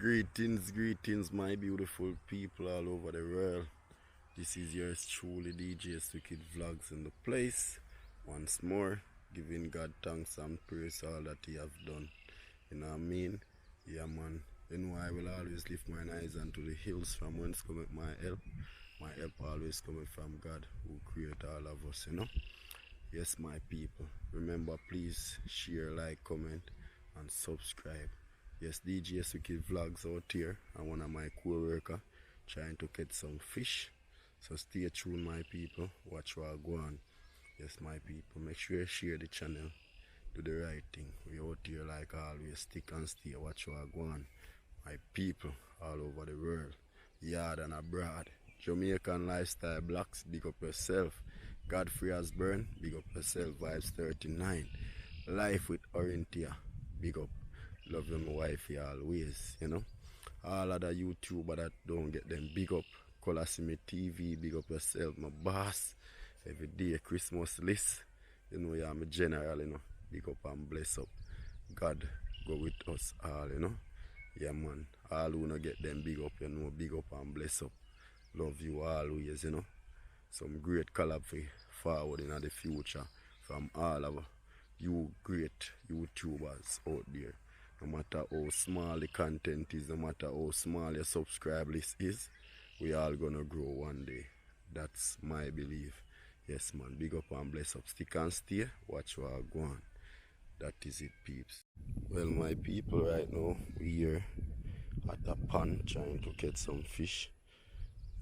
Greetings, my beautiful people all over the world. This is yours truly, djswicked vlogs in the place. Once more, giving God thanks and praise all that He have done. You know what I mean? Yeah, man. You know, I will always lift mine eyes unto the hills from whence cometh my help. My help always coming from God, who created all of us, you know. Yes, my people. Remember, please share, like, comment, and subscribe. Yes, djswicked vlogs out here, and one of my co-worker trying to catch some fish. So stay tuned, my people. Watch what I go on. Yes, my people. Make sure you share the channel. Do the right thing. We out here like always. Stick and stay. Watch what I go on. My people all over the world, yard and abroad. Jamaican lifestyle blocks. Big up yourself. Godfrey Osborne. Big up yourself. Vibes 39. Life with Orintia. Big up. Love them wifey always, you know. All other YouTuber that don't get them, big up. Colasime TV, big up yourself, my boss. Every day Christmas list. You know, yeah, I'm a general, you know. Big up and bless up. God go with us all, you know. Yeah, man. All who not get them big up, you know, big up and bless up. Love you always, you know. Some great collab for forward in the future from all of you great YouTubers out there. No matter how small the content is, no matter how small your subscribe list is, we all gonna grow one day. That's my belief. Yes, man. Big up and bless up. Stick and stay. Watch what I go on. That is it, peeps. Well, my people, right now, we here at a pond trying to catch some fish.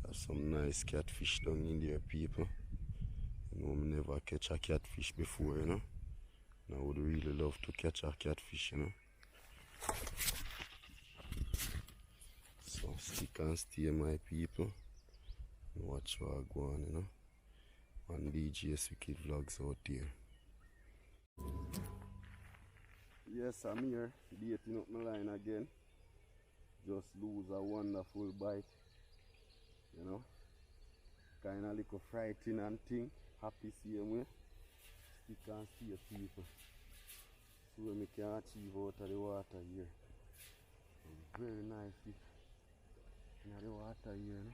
There's some nice catfish down in there, people. You know, I never catch a catfish before, you know. And I would really love to catch a catfish, you know. So stick and stay, my people, and watch what I go on, you know, on djswicked vlogs out here. Yes, I'm here, baiting up my line again. Just lose a wonderful bite, you know. Kind of little frightening and thing. Happy same way. Stick and stay, people. See what we can achieve out of the water here. Very nice fish in the water here, no?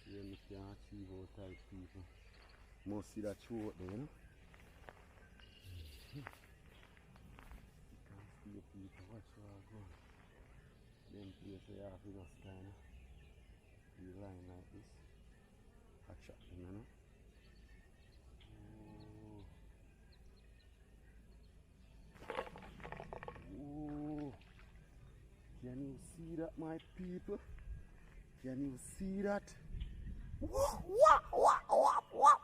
See what we can achieve out of it, people. Must see that throat there, you know? You can see people, watch where I go. Them place they have to just kind of be line like this. Attract them, you know? Can you see that, my people? Can you see that? Wah, wah, wah, wah, wah.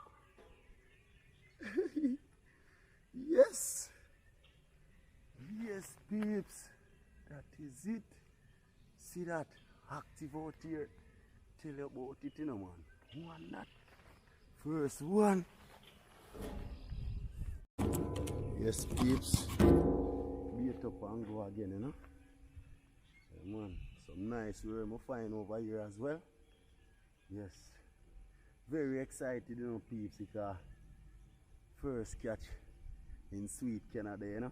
Yes. Yes, peeps. That is it. See that? Active out here. Tell you about it, you know, man. One that. First one. Yes, peeps. Beat up and go again, you know. Man, some nice worm I find over here as well. Yes, very excited, you know, peeps, because first catch in sweet Canada, you know.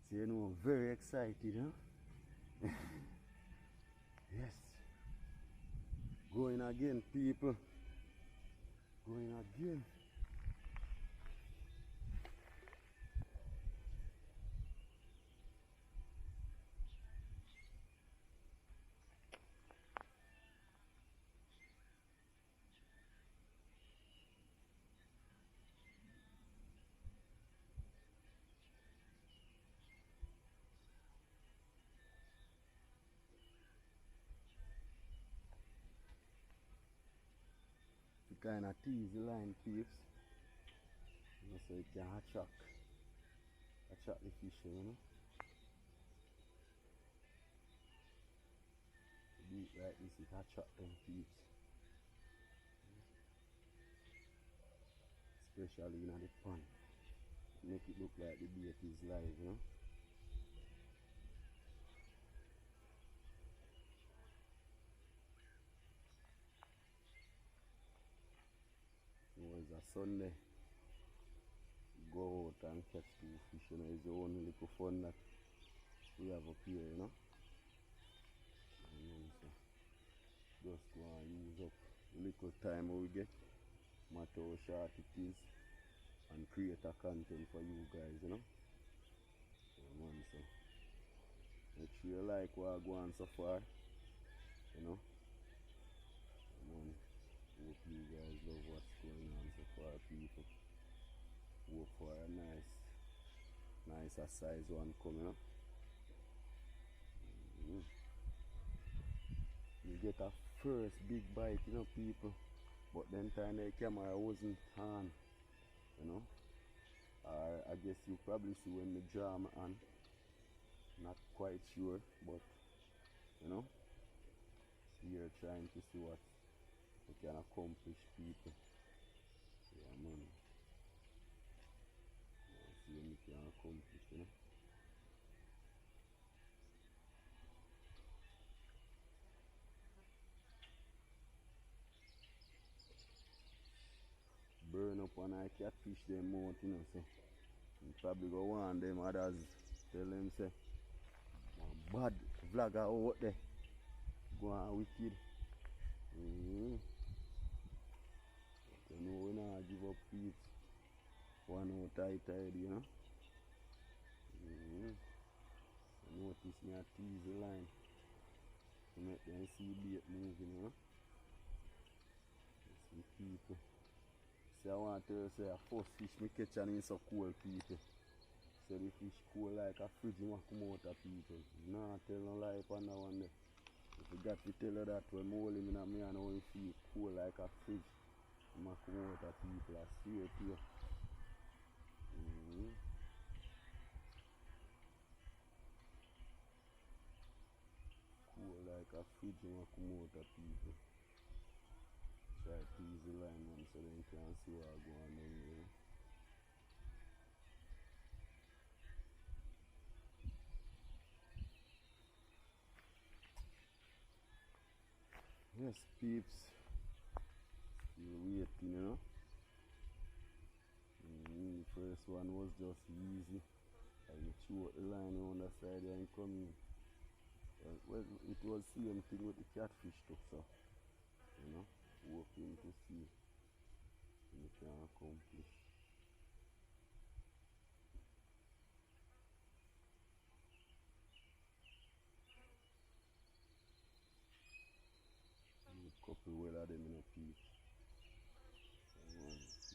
So, you know, very excited, you know. Yes, going again, people, going again. Kind of tease the line, peeps, you know, so it can attract the fish, you know. Beat like this, it attract them, peeps, especially in the pond. Make it look like the bait is live, you know. It's a Sunday. Go out and catch two fish, you know, it's the only little fun that we have up here, you know. just go and use up the little time we get, matter how short it is, and create a content for you guys, you know. Yeah, man, so make sure you like what I go on so far, you know. Yeah, man, hope you guys love what's going on so far, people. Hope for a nicer size one coming up. You get a first big bite, you know, people. But then time the camera wasn't on, you know. I guess you probably see when the drama on. Not quite sure, but you know, here trying to see what we can accomplish, people. Yeah, man. Yeah, see what we can accomplish, you know. Burn up on I catfish them out, you know, so you probably go on them others tell them say bad vlogger out there. Go on wicked. You know we not give up peeps. One out tight, you know. So notice me a tease the line to make them see bait moving, you know. See people. See, I want to say a first fish me catch and it's so cool, people. So the fish cool like a fridge, you come out of people. Nah, tell no lie upon that one there. If you got to tell her that when I hold him in me and how he feel cool like a fridge, I'm going to come out of people. I swear to you. Cool like a fridge, I'm going to come out of people. Try to use the line, man, so they can see what going on there. Yes, peeps. Still waiting, you know. The first one was just easy. I threw out the line on the side and come in. Well, it was same thing with the catfish too, so you know, hoping to see what we can accomplish. A couple well of them in a piece.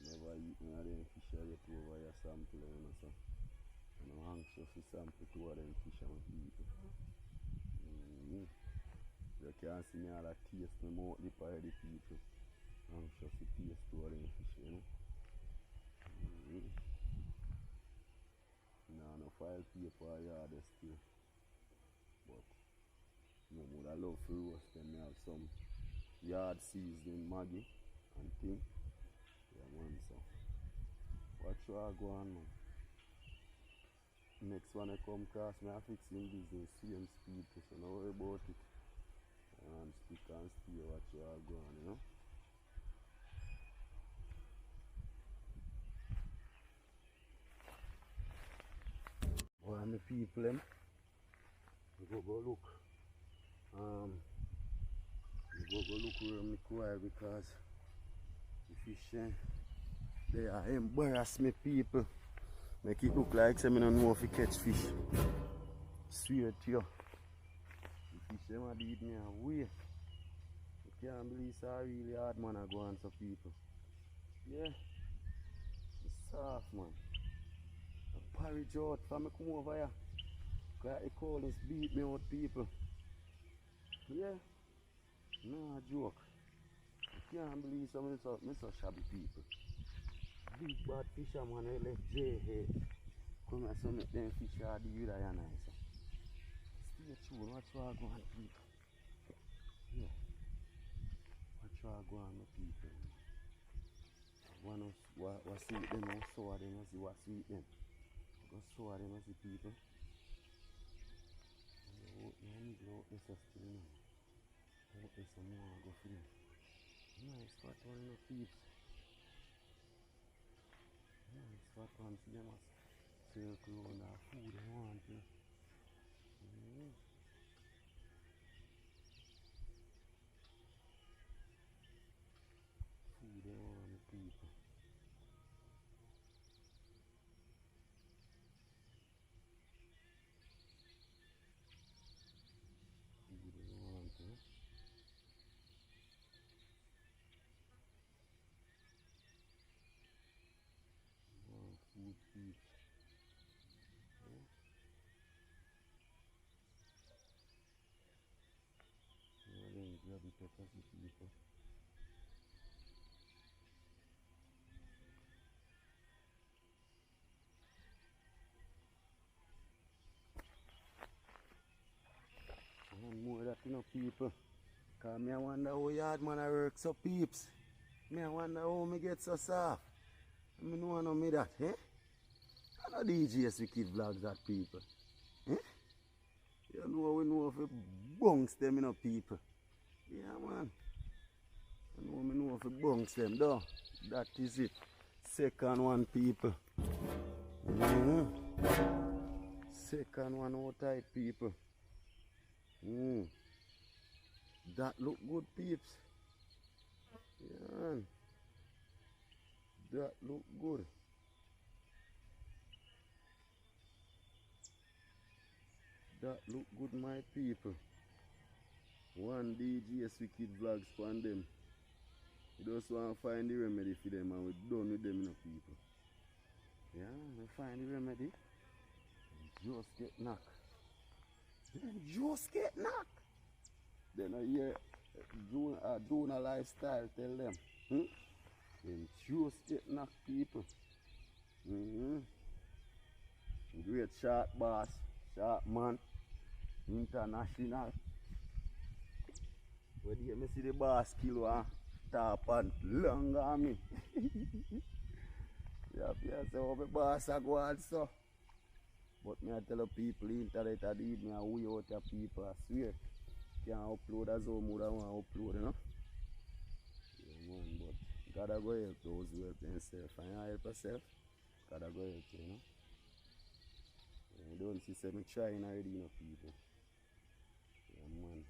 Never eat none of them fish I get over your sample, you know, so you know, anxious to sample two of them fish and people. You can't see me all that taste my mouth lip of the people. Anxious to taste two of them fish, you know. No file paper or yard still. But you would have love to roast them. I have some yard seasoning Maggi and thing. Yeah, man, so watch what I go on, man. Next one I come across me, I fix in business, same speed, so don't worry about it. And stick and stay, watch what I go on, you know. Well, my people, them, go look. Go look where me quiet because the fish they are embarrass me, people. Make it look like some don't know if you catch fish. Swear to you. The fish them a eat me away. You can't believe it's a really hard man I go on some people. Yeah. It's soft, man. A porridge out for me come over here. Cause the coldness beat me out, people. Yeah. No joke. You can't believe some of me so shabby people. Big bad fisherman I left J head. Come here so make them fish are the with a nice. Stay tuned, watch what I go on, people. Yeah. Watch what I go on, my people. One of what sweet them, what sour them, I see what sweet them. Go sour them, I see people. No need no this still, you know. Hope there's some more go finish. Nice fat one, no peeps. Nice fat one, see them as circle around our food they want to. peeps. Then grab the peppers, people. And more that people. Cause me I wonder how hard man I work so peeps. Me I wonder how me get so soft. I mean no know me that, eh? I know DJs wicked vlogs that people. Eh? You know we know if we bunks them people. Yeah man. You know me know if we bunks them though. That is it. Second one people. Second one out tight people. That look good peeps. Yeah. That look good. That look good my people. One djswicked vlogs for them. We just want to find the remedy for them and we're done with them people. Yeah, we find the remedy. Just get knocked. Just get knocked. Then I hear doing a lifestyle tell them. Then just get knocked people. Great shot boss, shot man, international. When you me see the boss kilo and top and long on me. Yeah, say how the boss a go on so. But me I tell the people internet I need me a way out of people, I swear. Can't upload as how much I want to upload, you know. Yeah, man, but gotta go help those who help themselves. And you help yourself, gotta go help you, you know. You don't see me trying already, you know, people. Yeah, man.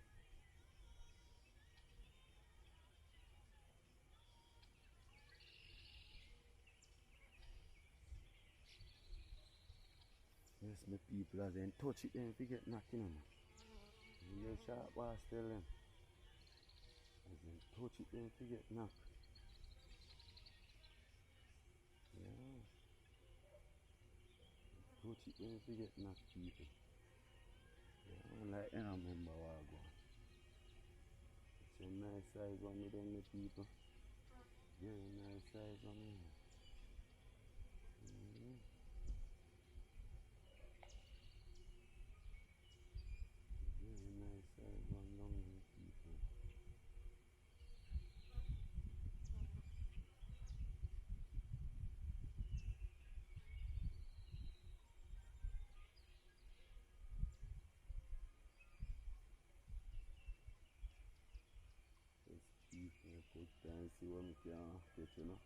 Yes, my people, as they touch it, then forget nothing, man. And the sharp boss tell them. As they touch it, then forget knock. Yeah. Touch it, then forget knock, people. Yeah, like, I don't remember what I go on. It's a nice size on me, then, the people. Very nice size on me. Very nice size on long people. Put and see what we can get, you know.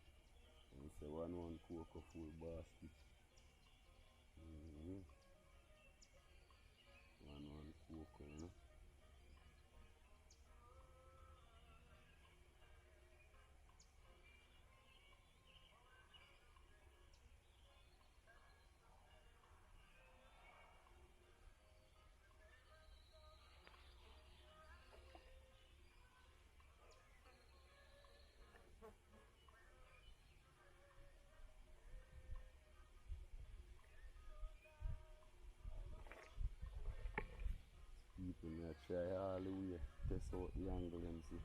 And say one cocoa full basket. One cocoa, you know. People may try all the way, test out the angle and see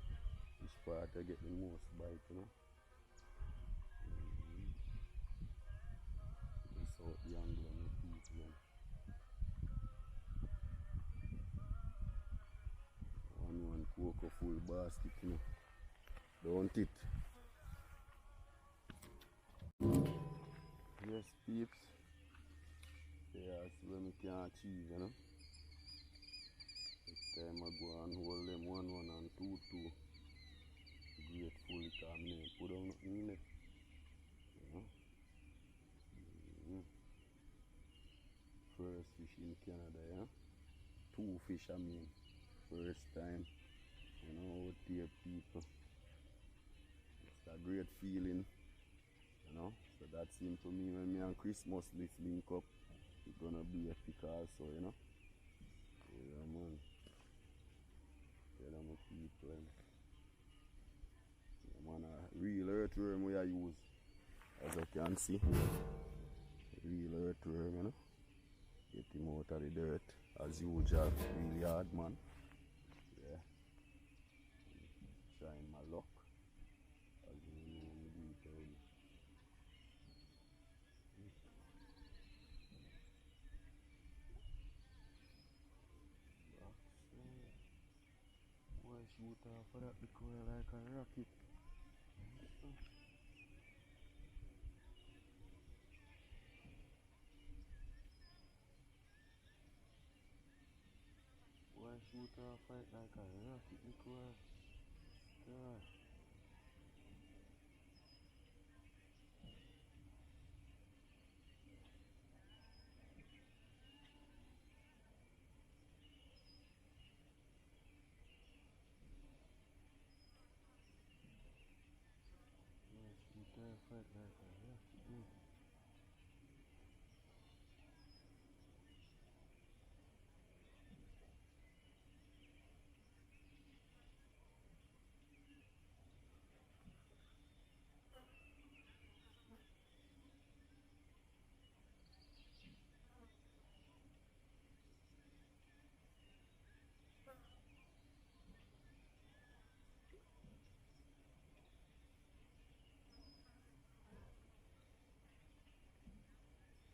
which part I get the most bite, you know. Test out the angle and the people then. One cocoa full basket, you know. Don't it? Yes, peeps. Yeah, see when we can achieve, you know. Next time I go and hold them 1-1 and 2-2. Grateful because I didn't put down nothing in it. You know? First fish in Canada, yeah? 2 fish, I mean. First time. You know, out there people. It's a great feeling. You know? So that seems to me when me and Christmas list link up, it's gonna be epic also, you know? Yeah, man. Tell them people. Yeah, man, a real earthworm we I use. As I can see. real earthworm, you know. Get him out of the dirt as usual, really hard man. Yeah. Trying my luck. As you know me do it already. Why shoot off for that because like a rocket? Why shoot off fight like a rocket because God. Why shoot off fight like a rocket?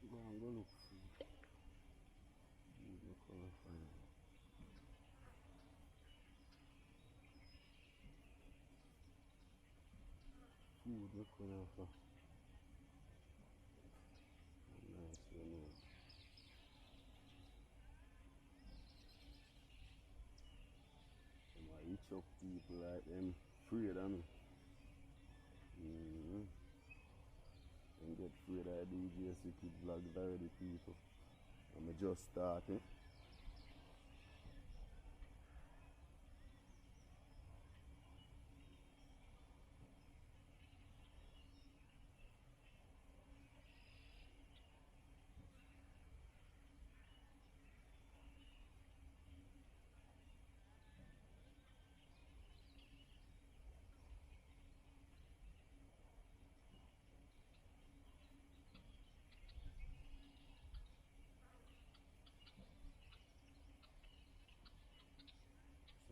Go and go look for it. Look over for it. Food look over for. Nice, you know. I reach up people like them afraid of me. And get afraid of djswicked vlogs already people. I'm just starting.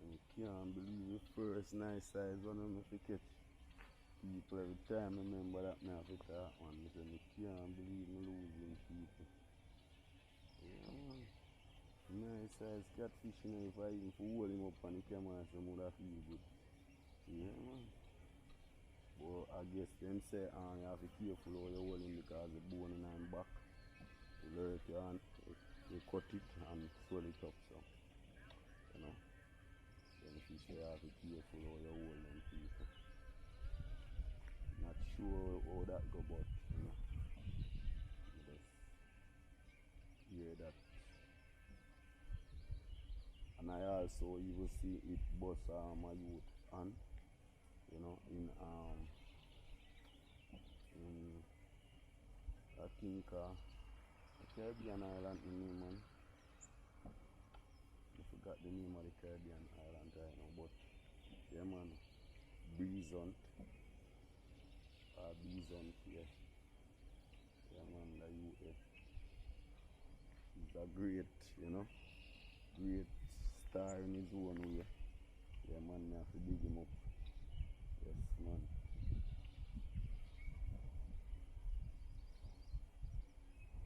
I can't believe the first nice size one of me catch. People every time I remember that me have to talk one. I say I can't believe me losing people. Yeah man. Nice size catfish, you know, if I even hold him up on the camera so I would have feel good. Yeah man. But I guess them say you have to be careful how you hold him because the bone in him back will hurt you and you cut it and swell it up so you know. Then if you say you have to be careful how you hold them people. Not sure how that go but you know. You just hear that. And I also even see it bust my youth hand, you know, in I think a Caribbean island name man. I forgot the name of the Caribbean island right now, but yeah man, Breezant, Breezant, yeah. Yeah man, the US. He's a great, you know, great star in his own way. Yeah man, I have to dig him up. Yes man.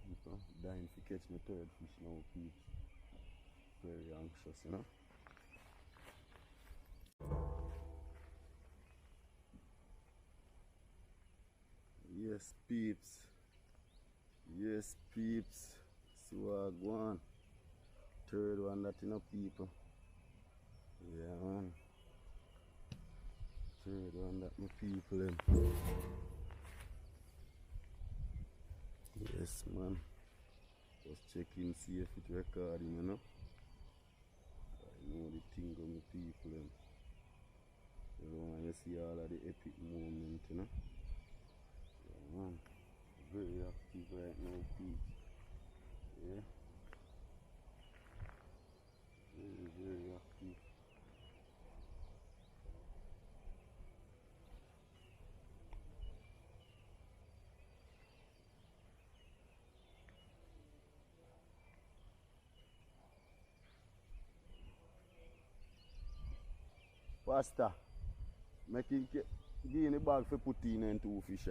People dying to catch my third fish now, peeps. Very anxious, you know. Yes, peeps. Yes, peeps. Swag one. Third one that you know, people. Yeah, man. Third one that my people in. Yes, man. Just checking, see if it recording, you know. I know the thing of my people in. You know, when you see all of the epic moment, you know. Yeah, man. Very active right now, peeps. Yeah. Very, very active. Faster. Making give in the bag for put in and 2 fish.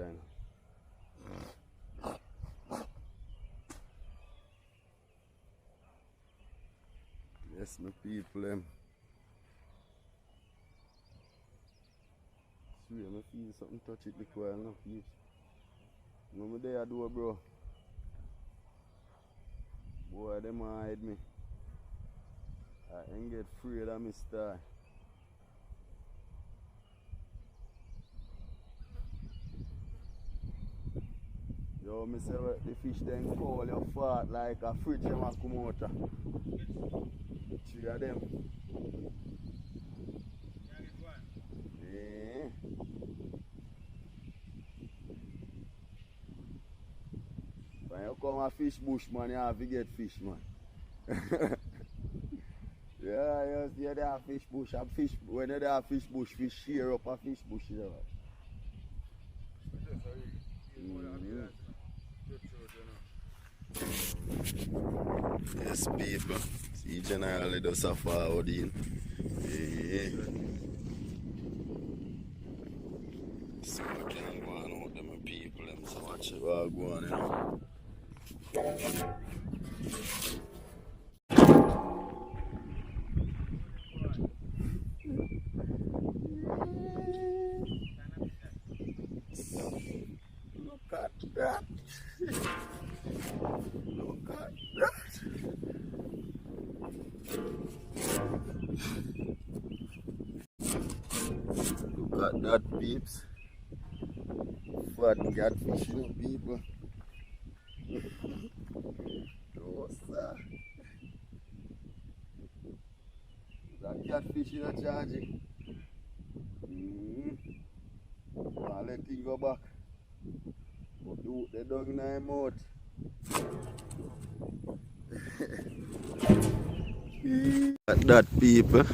Yes, my people. Sweet, I feel something touch it like while no peeps. No me there do, bro. Boy, them hide me. I ain't get afraid of me star. Yo, me say the fish then call you fart like a fridge them a come out. 3 of them. Yeah. When you come a fish bush, man, you have to get fish, man. Yeah, you see there are fish bush. And fish, when there are fish bush, fish shear up a fish bush. You know. Yes, people. See, generally does a forward in. Yeah. So I can't go on out them people, them so watch it all go on, you know. Look at that. Look at that. Look at that, peeps. Fat catfish, you know, people. Oh, sir. That catfish in a charging. I'll let him go back. But do the dog in my mouth. Look at that, people.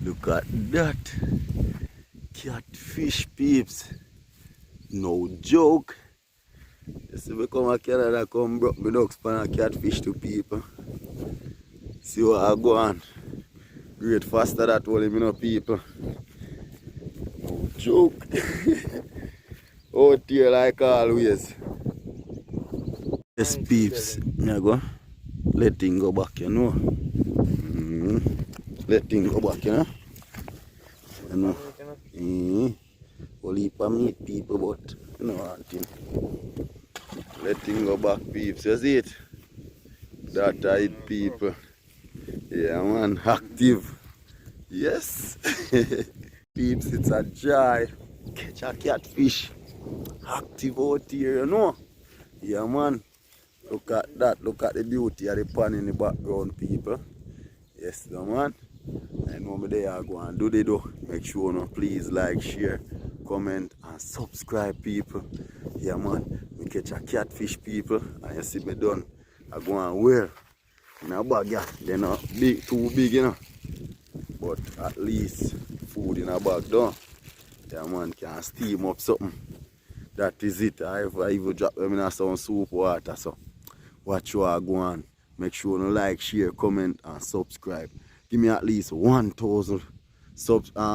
Look at that. Catfish, peeps. No joke. You see me come to Canada, come broke me ducks pan a catfish to people. See what I go on. Great faster that all him, you know, people. No joke. Out here like always. Yes, peeps. Me go. Let him go back, you know. Let him go back, you know. You know. We'll heap of meat, people, but you know what him. Let him go back, peeps. You see it? That I eat, people. Yeah, man. Active. Yes. Peeps, it's a joy. Catch a catfish. Active out here, you know. Yeah, man. Look at that. Look at the beauty of the pan in the background, people. Yes, no, man. I know me there go and do the do. Make sure, no, please like, share, comment, and subscribe, people. Yeah, man. We catch a catfish, people. And you see me done. I go and wear in a bag, yeah. They're not big, too big, you know. But at least food in a bag done. Yeah, man, can steam up something. That is it. I even drop them in some soup water. So watch you all go on. Make sure you like, share, comment, and subscribe. Give me at least 1,000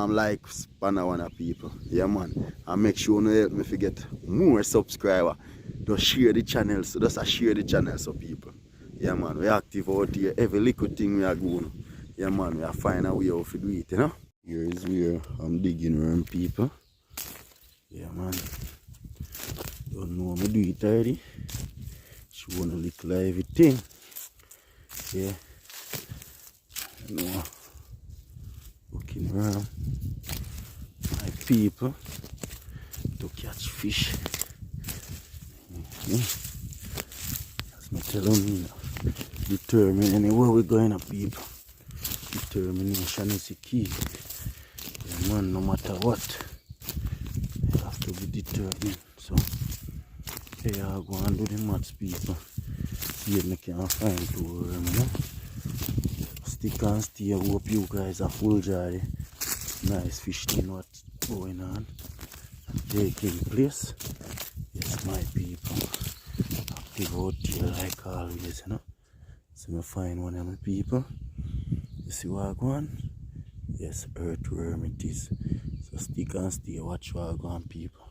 likes per one people. Yeah, man. And make sure you help me to get more subscribers. Just share the channel. So just share the channel, so people. Yeah, man. We active out here. Every little thing we are going. Yeah, man. We are find a way how to do it, you know. Here is where I'm digging worm, people. Yeah, man. Don't know me do it already. Show a little everything. Yeah. You know. Looking around. My people to catch fish. As me tell them, determine anywhere we're going up, people. Determination is the key. Yeah, man, no matter what, you have to be determined. So, here I go and do the maths, people. See if I can find to you know. Stick and stay. I hope you guys are full jar. Nice fishing, what's going on and taking place. Yes, my people. Active out here like always, you know. So I find one of my people. You see what I go on? Yes, earthworm it is. So stick and stay, watch what go on, people.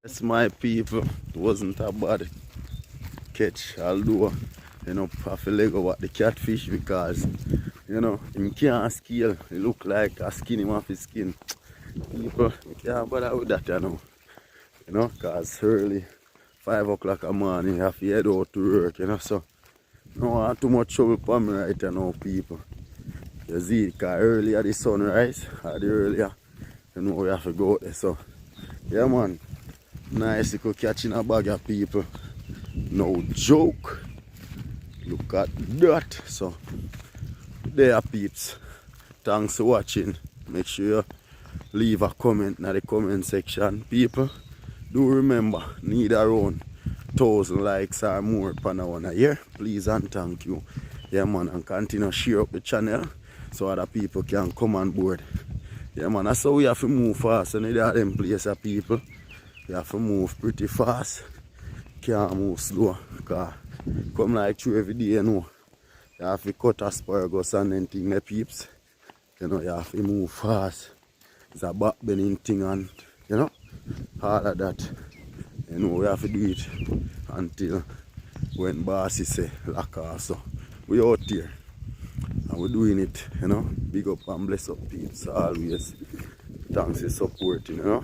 Yes, my people, it wasn't a bad catch, although you know, have to leg over the catfish because you know, him can't scale. It look like a skin him off his skin. People, you can't bother with that, you know, because early 5 o'clock in the morning you have to head out to work, you know, so no want too much trouble for me right now, people. You see, because earlier the sunrise, or the earlier, you know, we have to go out there, so yeah, man, nice to catch in a bag of people. No joke. Look at that. So there, peeps. Thanks for watching. Make sure you leave a comment in the comment section. People, do remember, need around 1,000 likes or more per one a year. Please and thank you. Yeah, man, and continue share up the channel so other people can come on board. Yeah, man, that's how we have to move fast. And there are them places, people. You have to move pretty fast. Can't move slow. Because come like through every day, you know. You have to cut asparagus and then thing, the peeps. You know, you have to move fast. It's a back bending thing and, you know, all of that. You know, we have to do it until when bossy say lock off. So we out here and we're doing it, you know. Big up and bless up peeps always. Thanks for supporting, you know.